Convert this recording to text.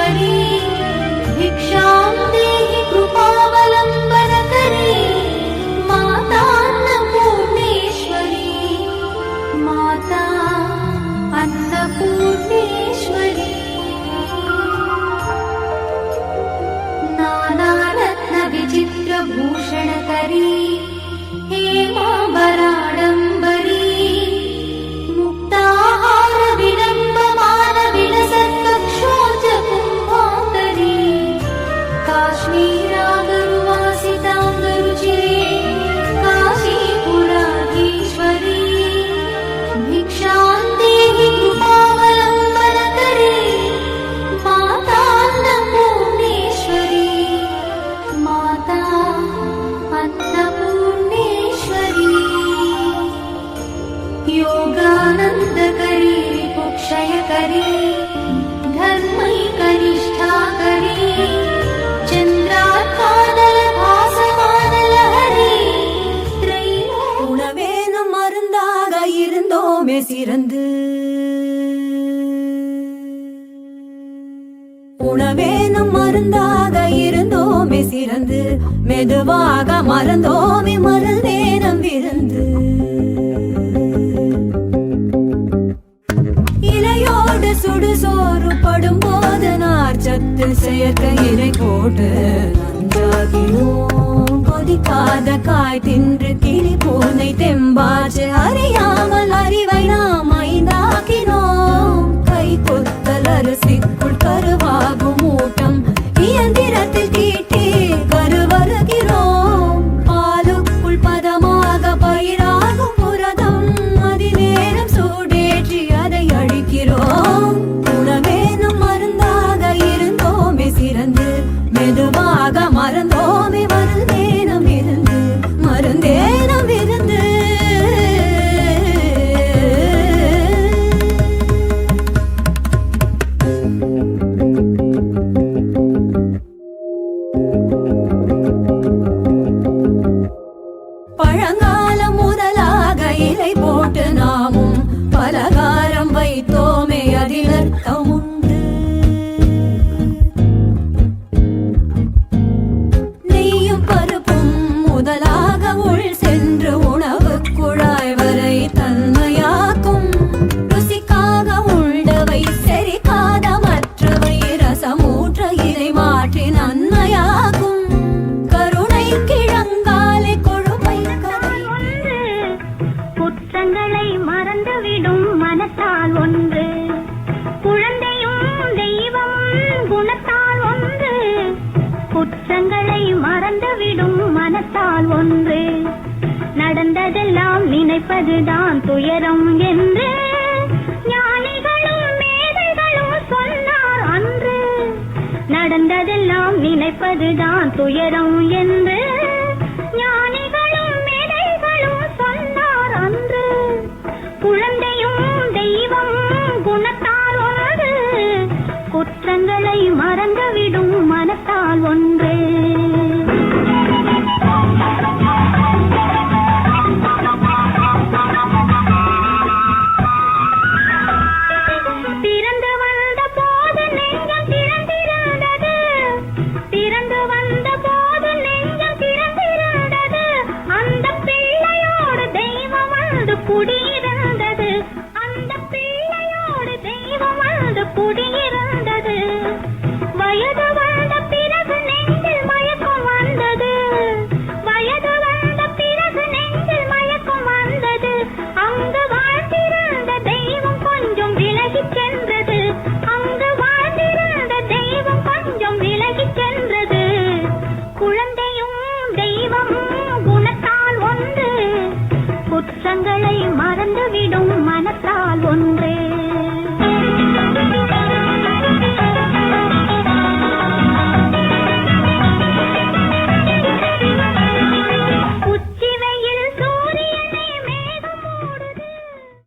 पूर्णेश्वरी भिक्षां देहि कृपावलम्बनकरी माता अन्नपूर्णेश्वरी माता अन्नपूर्णेश्वरी नानारत्नविचित्रभूषणकरी हेमाम्बराडम्बरी मुक्ताहारविडम्बमानविलसत्कक्षोजकुम्भाकरी काश्मीरागरुवासिताङ्गरुचिरे काशीपुराधीश्वरी भिक्षां देहि कृपावलम्बनकरी माता अन्नपूर्णेश्वरी माता अन्नपूर्णेश्वरी योगानन्दकरी रिपुक्षयकरी धर्मैकनिष्ठाकरी चन्द्रार्कानलभासमानलहरी உணவேனும் மருந்தாக இருந்தோமே சிறந்து உணவேனும் மருந்தாக இருந்தோமே சிறந்து மெதுவாக மறந்தோமே மருந்தேனம் விருந்து இலையோடு சுடுசோறு படும்போது நார்ச்சத்து செயற்கை இலை போட்டு நஞ்சாகினோம் கொதிக்காத காய் தின்று கிளி பூனை தெம்பாச்சு அறியாமல் அறிவை நாம் ஐந்தாக்கினோம் கை கொத்தல் அரிசிக்குள் கருவாகும் ஊட்டம் இயந்திரத்தில் தீட்டி கருவருகிறோம் பாலுக்குள் பதமாக பயிராகும் புரதம் அதிநேரம் சூடேற்றி அதை அழிக்கிறோம் உணவேனும் மருந்தாக இருந்தோமே சிறந்து மெதுவாக மறந்தோமே மருந்தேனம் இருந்து மருந்தேனம் இருந்து பழங்காலம் முதலாக இலை போட்டு நாமும் பலகாரம் வைத்தோமே அதில் அர்த்தம் உண்டு நெய்யும் பருப்பும் முதலாக உள் சென்று உணவு குழாய் வரை தன்மையாக்கும் ருசிக்காக உள்ளவை செரிக்காத மற்றவை ரசமூற்ற இதை மாற்றி நன்மையாகும் கருணை கிழங்காலை கொழுமை கதை குற்றங்களை மறந்துவிடும் மனத்தால் ஒன்று குழந்தையும் தெய்வமும் குணத்தால் ஒன்று குற்றங்களை மறந்துவிடும் மனத்தால் ஒன்று நடந்ததெல்லாம் நினைப்பதுதான் துயரம் என்று ஞானிகளும் மேதைகளும் சொன்னார் அன்று நடந்ததெல்லாம் நினைப்பதுதான் துயரம் என்று ஞானிகளும் மேதைகளும் சொன்னார் அன்று குழந்தையும் தெய்வம் குணத்தால் ஒன்று குற்றங்களை மறந்துவிடும் மனத்தால் ஒன்று பிறந்து வந்த போது நெஞ்சம் திறந்திருந்தது பிறந்து வந்த போது நெஞ்சம் திறந்திருந்தது அந்த பிள்ளையோடு தெய்வம் வந்து குடியிருந்தது அந்த பிள்ளையோடு தெய்வம் வந்து குடியிருந்தது வயது வந்த பிறகு நெஞ்சில் மயக்கம் வந்தது வயது வந்த பிறகு நெஞ்சில் மயக்கம் வந்தது அங்கு வாழ்ந்திருந்த தெய்வம் கொஞ்சம் விலகிச் சென்றது அங்கு வாழ்ந்திருந்த தெய்வம் கொஞ்சம் விலகிச் சென்றது குழந்தையும் தெய்வமும் குணத்தால் ஒன்று குற்றங்களை மறந்துவிடும் மனத்தால் ஒன்று